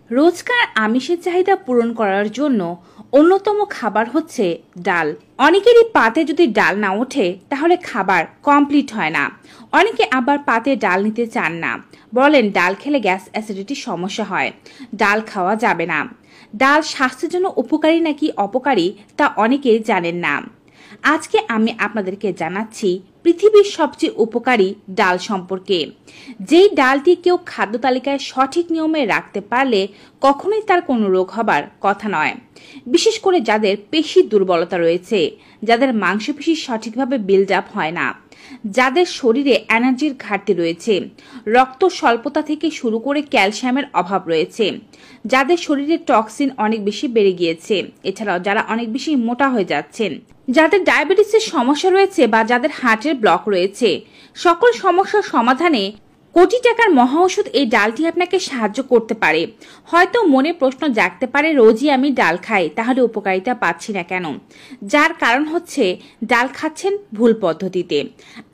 রোজকার আমিষের চাহিদা পূরণ করার জন্য অন্যতম খাবার হচ্ছে ডাল। অনেকেরই পাতে যদি ডাল না ওঠে তাহলে খাবার কমপ্লিট হয় না। অনেকে আবার পাতে ডাল নিতে চান না, বলেন ডাল খেলে গ্যাস অ্যাসিডিটির সমস্যা হয়, ডাল খাওয়া যাবে না। ডাল স্বাস্থ্যের জন্য উপকারী নাকি অপকারী তা অনেকেই জানেন না। আজকে আমি আপনাদেরকে জানাচ্ছি পৃথিবীর সবচেয়ে উপকারী ডাল সম্পর্কে। যেই ডালটি কেউ খাদ্য তালিকায় সঠিক নিয়মে রাখতে পারলে কখনোই তার কোনো রোগ হবার কথা নয়। বিশেষ করে যাদের পেশির দুর্বলতা রয়েছে, যাদের মাংসপেশি সঠিকভাবে বিল্ড আপ হয় না, যাদের শরীরে এনার্জির ঘাটতি রয়েছে, রক্ত স্বল্পতা থেকে শুরু করে ক্যালসিয়ামের অভাব রয়েছে, যাদের শরীরে টক্সিন অনেক বেশি বেড়ে গিয়েছে, এছাড়াও যারা অনেক বেশি মোটা হয়ে যাচ্ছেন, যাদের ডায়াবেটিসের সমস্যা রয়েছে বা যাদের হার্টের ব্লক রয়েছে, সকল সমস্যার সমাধানে কোটি টাকার মহা ওষুধ এই ডালটি আপনাকে সাহায্য করতে পারে। হয়তো মনে প্রশ্ন জাগতে পারে, রোজই আমি ডাল খাই, তাহলে উপকারিতা পাচ্ছি না কেন? যার কারণ হচ্ছে ডাল খাচ্ছেন ভুল পদ্ধতিতে।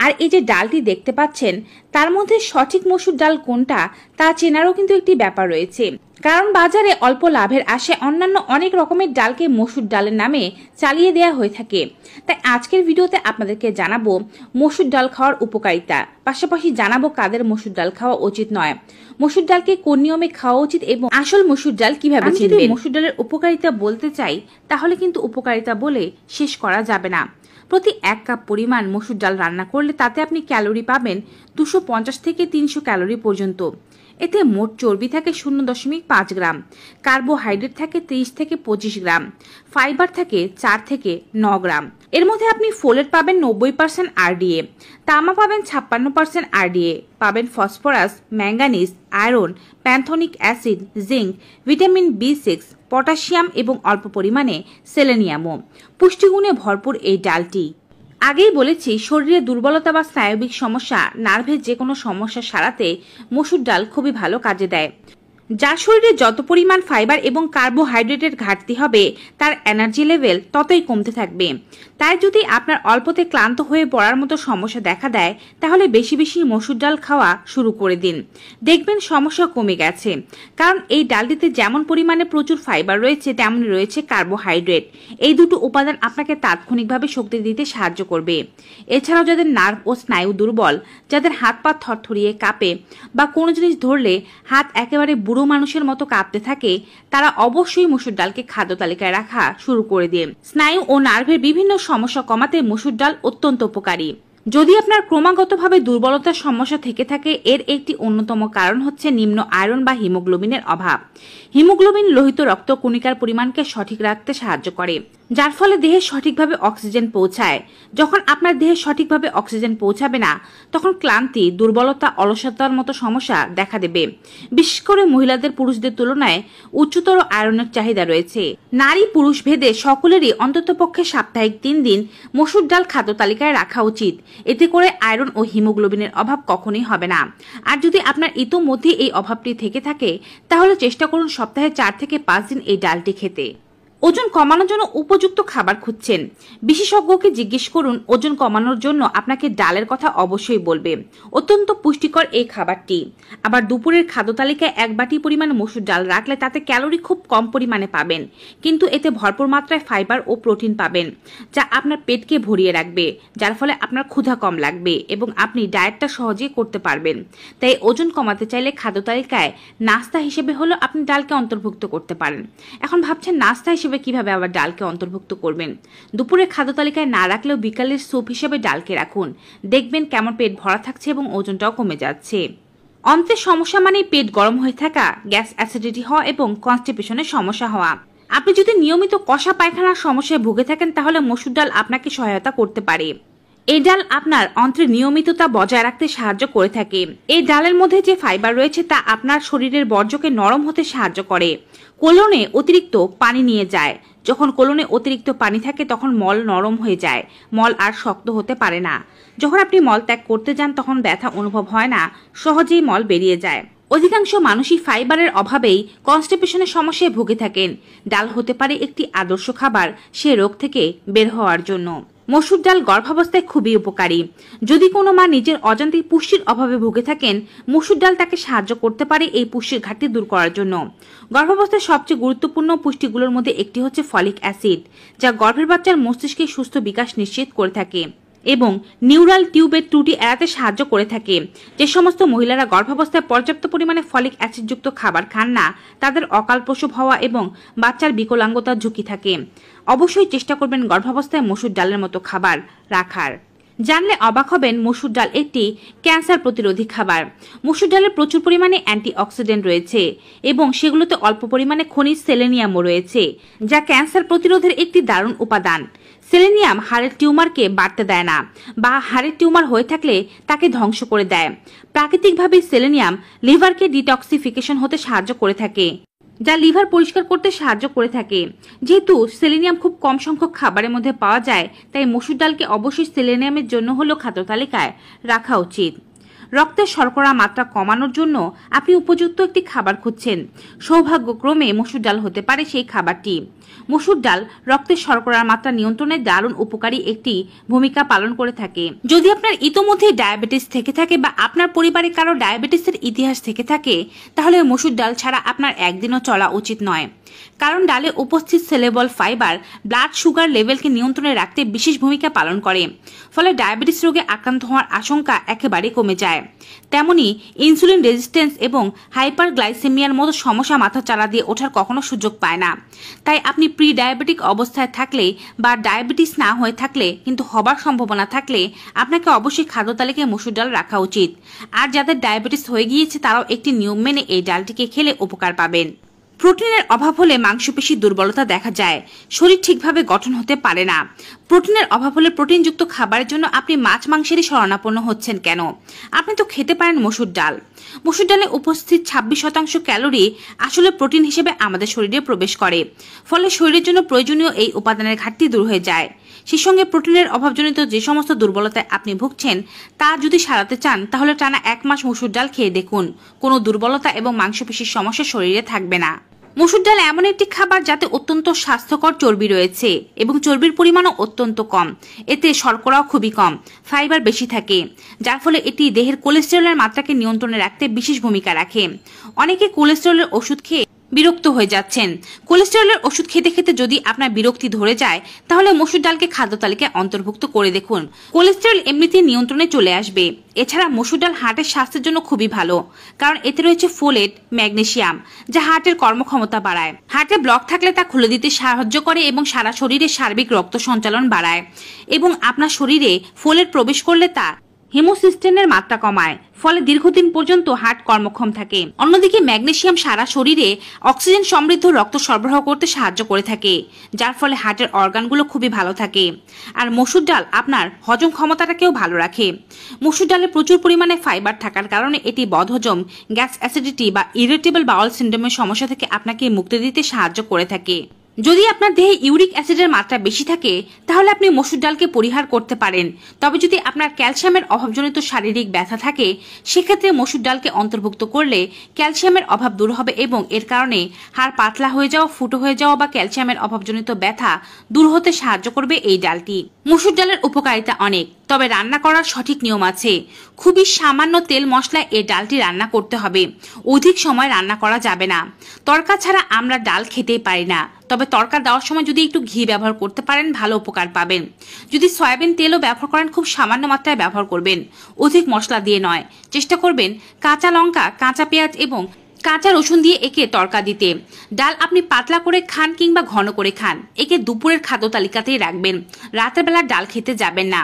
আর এই যে ডালটি দেখতে পাচ্ছেন, তার মধ্যে সঠিক মসুর ডাল কোনটা তা চেনারও কিন্তু একটি ব্যাপার রয়েছে। কারণ বাজারে অল্প লাভের আশায় অন্যান্য অনেক রকমের ডালকে মসুর ডালের নামে চালিয়ে দেওয়া হয়ে থাকে। তাই আজকের ভিডিওতে আপনাদেরকে জানাবো মসুর ডাল খাওয়ার উপকারিতা, পাশাপাশি জানাবো কাদের মসুর ডাল খাওয়া উচিত নয়, মসুর ডালকে কোন নিয়মে খাওয়া উচিত এবং আসল মসুর ডাল কিভাবে চিনবেন। মসুর ডালের উপকারিতা বলতে চাই তাহলে কিন্তু উপকারিতা বলে শেষ করা যাবে না। প্রতি 1 কাপ পরিমাণ মসুর ডাল রান্না করলে তাতে আপনি ক্যালোরি পাবেন 250 থেকে 300 ক্যালোরি পর্যন্ত। এতে মোট চর্বি থাকে 0.5 গ্রাম, কার্বোহাইড্রেট থাকে 30 থেকে 25 গ্রাম, ফাইবার থাকে 4 থেকে 9 গ্রাম। এর মধ্যে আপনি ফোলেট পাবেন 90% আরডিএ, তামা পাবেন 56% আরডিএ, পাবেন phosphorus, manganese, iron, pantothenic acid, zinc, vitamin B6, potassium এবং অল্প পরিমাণে সেলেনিয়ামও। পুষ্টিগুণে ভরপুর এই ডালটি। আগেই বলেছি, শরীরে দুর্বলতা বা স্নায়বিক সমস্যা, নার্ভের যে কোনো সমস্যা সারাতে মসুর ডাল খুবই ভালো কাজে দেয়। যার শরীরে যত পরিমাণ ফাইবার এবং কার্বোহাইড্রেটের ঘাটতি হবে তার এনার্জি লেভেল ততই কমতে থাকবে। তাই যদি আপনার অল্পতে ক্লান্ত হয়ে পড়ার মতো সমস্যা দেখা দেয় তাহলে বেশি বেশি মসুর ডাল খাওয়া শুরু করে দিন, দেখবেন সমস্যা কমে গেছে। কারণ এই ডালটিতে যেমন পরিমাণে প্রচুর ফাইবার রয়েছে তেমনি রয়েছে কার্বোহাইড্রেট। এই দুটো উপাদান আপনাকে তাৎক্ষণিকভাবে শক্তি দিতে সাহায্য করবে। এছাড়াও যাদের নার্ভ ও স্নায়ু দুর্বল, যাদের হাত পা থরথরিয়ে কাঁপে বা কোনো জিনিস ধরলে হাত একেবারে বুড়ো মানুষের মতো কাঁপতে থাকে, তারা অবশ্যই মসুর ডালকে খাদ্য তালিকায় রাখা শুরু করে দিন। স্নায়ু ও নার্ভের বিভিন্ন সমস্যা কমাতে মসুর ডাল অত্যন্ত উপকারী। যদি আপনার ক্রমাগতভাবে দুর্বলতার সমস্যা থেকে থাকে, এর একটি অন্যতম কারণ হচ্ছে নিম্ন আয়রন বা হিমোগ্লোবিনের অভাব। হিমোগ্লোবিন লোহিত রক্ত কণিকার পরিমাণকে সঠিক রাখতে সাহায্য করে, যার ফলে দেহে সঠিকভাবে অক্সিজেন পৌঁছায়। যখন আপনার দেহে সঠিকভাবে অক্সিজেন পৌঁছাবে না, তখন ক্লান্তি, দুর্বলতা, অলসতার মতো সমস্যা দেখা দেবে। বিশেষ করে মহিলাদের পুরুষদের তুলনায় উচ্চতর আয়রনের চাহিদা রয়েছে। নারী পুরুষ ভেদে সকলেরই অন্ততপক্ষে সাপ্তাহিক 3 দিন মসুর ডাল খাদ্য তালিকায় রাখা উচিত। এতে করে আয়রন ও হিমোগ্লোবিনের অভাব কখনোই হবে না। আর যদি আপনার ইতোমধ্যে এই অভাবটি থেকে থাকে তাহলে চেষ্টা করুন সপ্তাহে 4 থেকে 5 দিন এই ডালটি খেতে। ওজন কমানোর জন্য উপযুক্ত খাবার খুঁজছেন, বিশেষজ্ঞকে জিজ্ঞেস করুন। ওজন কমানোর জন্য আপনাকে ডালের কথা অবশ্যই বলবে। অত্যন্ত পুষ্টিকর এই খাবারটি। আবার দুপুরের খাদ্য তালিকায় 1 বাটি পরিমাণ মসুর ডাল রাখলে তাতে ক্যালোরি খুব কম পরিমাণে পাবেন, কিন্তু এতে ভরপুর মাত্রায় ফাইবার ও প্রোটিন পাবেন, যা আপনার পেটকে ভরিয়ে রাখবে, যার ফলে আপনার ক্ষুধা কম লাগবে এবং আপনি ডায়েটটা সহজেই করতে পারবেন। তাই ওজন কমাতে চাইলে খাদ্য তালিকায় নাস্তা হিসেবে হলেও আপনি ডালকে অন্তর্ভুক্ত করতে পারেন। এখন ভাবছেন নাস্তা হিসেবে কিভাবে আবার ডালকে অন্তর্ভুক্ত করবেন? দুপুরের খাদ্য তালিকায় না রাখলেও বিকালের স্যুপ হিসেবে ডালকে রাখুন, দেখবেন কেমন পেট ভরা থাকছে এবং ওজনটাও কমে যাচ্ছে। অন্ত্রের সমস্যা মানে পেট গরম হয়ে থাকা, গ্যাস অ্যাসিডিটি হওয়া এবং কনস্টিপেশনের সমস্যা হওয়া। আপনি যদি নিয়মিত কষা পায়খানার সমস্যায় ভুগে থাকেন তাহলে মসুর ডাল আপনাকে সহায়তা করতে পারে। এই ডাল আপনার অন্ত্রের নিয়মিততা বজায় রাখতে সাহায্য করে থাকে। এই ডালের মধ্যে যে ফাইবার রয়েছে তা আপনার শরীরের বর্জ্যকে নরম হতে সাহায্য করে। কোলনে অতিরিক্ত পানি নিয়ে যায়। যখন কোলনে অতিরিক্ত পানি থাকে তখন মল নরম হয়ে যায়, মল আর শক্ত হতে পারে না। যখন আপনি মল ত্যাগ করতে যান তখন ব্যথা অনুভব হয় না, সহজেই মল বেরিয়ে যায়। অধিকাংশ মানুষই ফাইবারের অভাবেই কনস্টিপেশনের সমস্যায় ভুগে থাকেন। ডাল হতে পারে একটি আদর্শ খাবার সে রোগ থেকে বের হওয়ার জন্য। মসুর ডাল গর্ভাবস্থায় খুবই উপকারী। যদি কোনো মা নিজের অজান্তেই পুষ্টির অভাবে ভুগে থাকেন, মসুর ডাল তাকে সাহায্য করতে পারে এই পুষ্টির ঘাটতি দূর করার জন্য। গর্ভাবস্থায় সবচেয়ে গুরুত্বপূর্ণ পুষ্টিগুলোর মধ্যে একটি হচ্ছে ফলিক অ্যাসিড, যা গর্ভের বাচ্চার মস্তিষ্কের সুস্থ বিকাশ নিশ্চিত করে থাকে এবং নিউরাল টিউবের ত্রুটি এড়াতে সাহায্য করে থাকে। যে সমস্ত মহিলারা গর্ভাবস্থায় পর্যাপ্ত পরিমাণে ফলিক অ্যাসিডযুক্ত খাবার খান না, তাদের অকাল প্রসব হওয়া এবং বাচ্চার বিকলাঙ্গতার ঝুঁকি থাকে। অবশ্যই চেষ্টা করবেন গর্ভাবস্থায় মসুর ডালের মতো খাবার রাখার। জানলে অবাক হবেন, মসুর ডাল একটি ক্যান্সার প্রতিরোধী খাবার। মসুর ডালে প্রচুর পরিমাণে অ্যান্টিঅক্সিডেন্ট রয়েছে এবং সেগুলোতে অল্প পরিমাণে খনিজ সেলেনিয়ামও রয়েছে, যা ক্যান্সার প্রতিরোধের একটি দারুণ উপাদান। সেলেনিয়াম হাড়ের টিউমারকে বাড়তে দেয় না বা হাড়ের টিউমার হয়ে থাকলে তাকে ধ্বংস করে দেয়। প্রাকৃতিকভাবে সেলেনিয়াম লিভারকে ডিটক্সিফিকেশন হতে সাহায্য করে থাকে, যা লিভার পরিষ্কার করতে সাহায্য করে থাকে। যেহেতু সেলেনিয়াম খুব কম সংখ্যক খাবারের মধ্যে পাওয়া যায়, তাই মসুর ডালকে অবশ্যই সেলেনিয়ামের জন্য হলেও খাদ্য তালিকায় রাখা উচিত। রক্তের শর্করা মাত্রা কমানোর জন্য আপনি উপযুক্ত একটি খাবার খুঁজছেন। সৌভাগ্যক্রমে মসুর ডাল হতে পারে সেই খাবারটি। মসুর ডাল রক্তের শর্করার মাত্রা নিয়ন্ত্রণে দারুণ উপকারী একটি ভূমিকা পালন করে থাকে। যদি আপনার ইতোমধ্যে ডায়াবেটিস থেকে থাকে বা আপনার পরিবারে কারো ডায়াবেটিসের ইতিহাস থেকে থাকে, তাহলে মসুর ডাল ছাড়া আপনার একদিনও চলা উচিত নয়। কারণ ডালে উপস্থিত সেলেবল ফাইবার ব্লাড সুগার লেভেলকে নিয়ন্ত্রণে রাখতে বিশেষ ভূমিকা পালন করে, ফলে ডায়াবেটিস রোগে আক্রান্ত হওয়ার আশঙ্কা একেবারে কমে যায়। তেমনি ইনসুলিন রেজিস্ট্যান্স এবং হাইপারগ্লাইসেমিয়ার মতো সমস্যা মাথা চাড়া দিয়ে ওঠার কখনো সুযোগ পায় না। তাই আপনি প্রি ডায়াবেটিক অবস্থায় থাকলে বা ডায়াবেটিস না হয়ে থাকলে কিন্তু হবার সম্ভাবনা থাকলে আপনাকে অবশ্যই খাদ্য তালিকায় মসুর ডাল রাখা উচিত। আর যাদের ডায়াবেটিস হয়ে গিয়েছে তারাও একটি নিয়ম মেনে এই ডালটিকে খেলে উপকার পাবেন। প্রোটিনের অভাব হলে মাংসপেশির দুর্বলতা দেখা যায়, শরীর ঠিকভাবে গঠন হতে পারে না। প্রোটিনের অভাব হলে প্রোটিনযুক্ত খাবারের জন্য আপনি মাছ মাংসেরই শরণাপন্ন হচ্ছেন কেন? আপনি তো খেতে পারেন মসুর ডাল। মসুর ডালে উপস্থিত 26% ক্যালোরি আসলে প্রোটিন হিসেবে আমাদের শরীরে প্রবেশ করে, ফলে শরীরের জন্য প্রয়োজনীয় এই উপাদানের ঘাটতি দূর হয়ে যায়। সেই সঙ্গে প্রোটিনের অভাবজনিত যে সমস্ত দুর্বলতায় আপনি ভুগছেন তা যদি সারাতে চান, তাহলে টানা 1 মাস মসুর ডাল খেয়ে দেখুন, কোনো দুর্বলতা এবং মাংসপেশির সমস্যা শরীরে থাকবে না। মসুর ডাল এমন একটি খাবার যাতে অত্যন্ত স্বাস্থ্যকর চর্বি রয়েছে এবং চর্বির পরিমাণও অত্যন্ত কম। এতে শর্করাও খুবই কম, ফাইবার বেশি থাকে, যার ফলে এটি দেহের কোলেস্টেরলের মাত্রাকে নিয়ন্ত্রণে রাখতে বিশেষ ভূমিকা রাখে। অনেকে কোলেস্টেরলের ওষুধ খেয়ে বিরক্ত হয়ে যাচ্ছেন। কোলেস্টেরলের ওষুধ খেতে খেতে যদি আপনার বিরক্তি ধরে যায়, তাহলে মসুর ডালকে খাদ্য তালিকায় অন্তর্ভুক্ত করে দেখুন। কোলেস্টেরল এমনিতেই নিয়ন্ত্রণে চলে আসবে। এছাড়া মসুর ডাল হার্টের স্বাস্থ্যের জন্য খুবই ভালো, কারণ এতে রয়েছে ফোলেট, ম্যাগনেসিয়াম, যা হার্টের কর্মক্ষমতা বাড়ায়। হার্টে ব্লক থাকলে তা খুলে দিতে সাহায্য করে এবং সারা শরীরে সার্বিক রক্ত সঞ্চালন বাড়ায়। এবং আপনার শরীরে ফোলেট প্রবেশ করলে তা হেমোসিস্টেনের মাত্রা কমায়, ফলে দীর্ঘদিন পর্যন্ত হার্ট কর্মক্ষম থাকে। অন্যদিকে ম্যাগনেসিয়াম সারা শরীরে অক্সিজেন সমৃদ্ধ রক্ত সরবরাহ করতে সাহায্য করে থাকে, যার ফলে হার্টের অর্গানগুলো খুবই ভালো থাকে। আর মসুর ডাল আপনার হজম ক্ষমতাটাকেও ভালো রাখে। মসুর ডালে প্রচুর পরিমাণে ফাইবার থাকার কারণে এটি বদহজম, গ্যাস অ্যাসিডিটি বা ইরিটেবল বাউল সিন্ড্রোমের সমস্যা থেকে আপনাকে মুক্তি দিতে সাহায্য করে থাকে। যদি আপনার দেহে ইউরিক অ্যাসিডের মাত্রা বেশি থাকে, তাহলে আপনি মসুর ডালকে পরিহার করতে পারেন। তবে যদি আপনার ক্যালসিয়ামের অভাবজনিত শারীরিক ব্যথা থাকে, সেক্ষেত্রে মসুর ডালকে অন্তর্ভুক্ত করলে ক্যালসিয়ামের অভাব দূর হবে এবং এর কারণে হাড় পাতলা হয়ে যাওয়া, ফুটো হয়ে যাওয়া বা ক্যালসিয়ামের অভাবজনিত ব্যথা দূর হতে সাহায্য করবে এই ডালটি। মসুর ডালের উপকারিতা অনেক, তবে রান্না করার সঠিক নিয়ম আছে। খুবই সামান্য তেল মশলায় এই ডালটি রান্না করতে হবে, অধিক সময় রান্না করা যাবে না। তড়কা ছাড়া আমরা ডাল খেতেই পারি না, তবে তড়কা দেওয়ার সময় যদি একটু ঘি ব্যবহার করতে পারেন ভালো উপকার পাবেন। যদি সয়াবিন তেলও ব্যবহার করেন খুব সামান্য মাত্রায় ব্যবহার করবেন, অধিক মশলা দিয়ে নয়। চেষ্টা করবেন কাঁচা লঙ্কা, কাঁচা পেঁয়াজ এবং কাঁচা রসুন দিয়ে একে তড়কা দিতে। ডাল আপনি পাতলা করে খান কিংবা ঘন করে খান, একে দুপুরের খাদ্য তালিকাতেই রাখবেন। রাতের বেলা ডাল খেতে যাবেন না।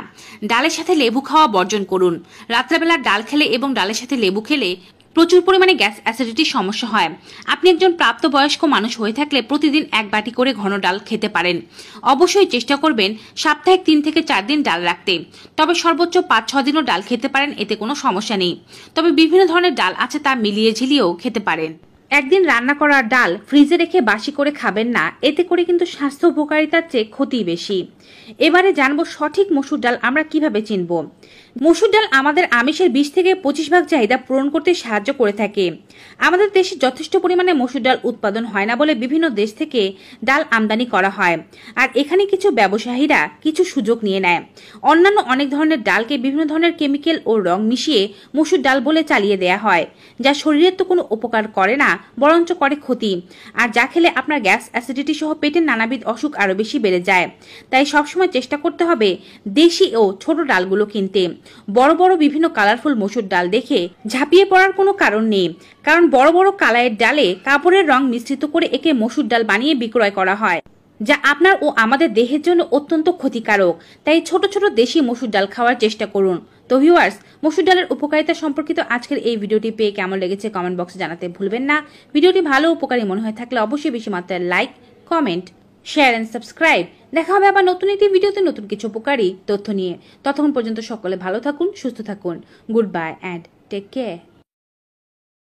ডালের সাথে লেবু খাওয়া বর্জন করুন। রাত্রেবেলা ডাল খেলে এবং ডালের সাথে লেবু খেলে প্রচুর পরিমাণে গ্যাস অ্যাসিডিটির সমস্যা হয়। আপনি একজন প্রাপ্তবয়স্ক মানুষ হয়ে থাকলে প্রতিদিন 1 বাটি করে ঘন ডাল খেতে পারেন। অবশ্যই চেষ্টা করবেন সপ্তাহে 3 থেকে 4 দিন ডাল রাখতে, তবে সর্বোচ্চ 5-6 দিনও ডাল খেতে পারেন, এতে কোনো সমস্যা নেই। তবে বিভিন্ন ধরনের ডাল আছে, তা মিলিয়ে ঝিলিয়েও খেতে পারেন। একদিন রান্না করা ডাল ফ্রিজে রেখে বাসি করে খাবেন না, এতে করে কিন্তু স্বাস্থ্য উপকারিতার চেয়ে ক্ষতি বেশি। এবারে জানবো সঠিক মসুর ডাল আমরা কিভাবে চিনব। মসুর ডাল আমাদের আমিষের 20 থেকে 25% চাহিদা পূরণ করতে সাহায্য করে থাকে। আমাদের দেশে যথেষ্ট পরিমাণে মসুর ডাল উৎপাদন হয় না বলে বিভিন্ন দেশ থেকে ডাল আমদানি করা হয়, আর এখানে কিছু ব্যবসায়ীরা কিছু সুযোগ নিয়ে নেয়। অন্যান্য অনেক ধরনের ডালকে বিভিন্ন ধরনের কেমিক্যাল ও রং মিশিয়ে মসুর ডাল বলে চালিয়ে দেয়া হয়, যা শরীরের তো কোনো উপকার করে না, বরঞ্চ করে ক্ষতি, আর যা খেলে আপনার গ্যাস, অ্যাসিডিটি সহ পেটের নানাবিধ অসুখ আরও বেশি বেড়ে যায়। তাই সবসময় চেষ্টা করতে হবে দেশি ও ছোট ডালগুলো কিনতে। বড় বড় বিভিন্ন কালারফুল মসুর ডাল দেখে ঝাঁপিয়ে পড়ার কোনো কারণ নেই, কারণ বড় বড় কালারের ডালে কাপড়ের রং মিশ্রিত করে একে মসুর ডাল বানিয়ে বিক্রয় করা হয়, যা আপনার ও আমাদের দেহের জন্য অত্যন্ত ক্ষতিকারক। তাই ছোট ছোট দেশি মসুর ডাল খাওয়ার চেষ্টা করুন। তো ভিউয়ার্স, মসুর ডালের উপকারিতা সম্পর্কিত আজকের এই ভিডিওটি পেয়ে কেমন লেগেছে কমেন্ট বক্সে জানাতে ভুলবেন না। ভিডিওটি ভালো উপকারী মনে হয়ে থাকলে অবশ্যই বেশি মাত্রায় like, comment, share and subscribe. দেখা হবে আবার নতুন একটি ভিডিওতে নতুন কিছু উপকারী তথ্য নিয়ে। ততক্ষণ পর্যন্ত সকলে ভালো থাকুন, সুস্থ থাকুন। Good bye and take care.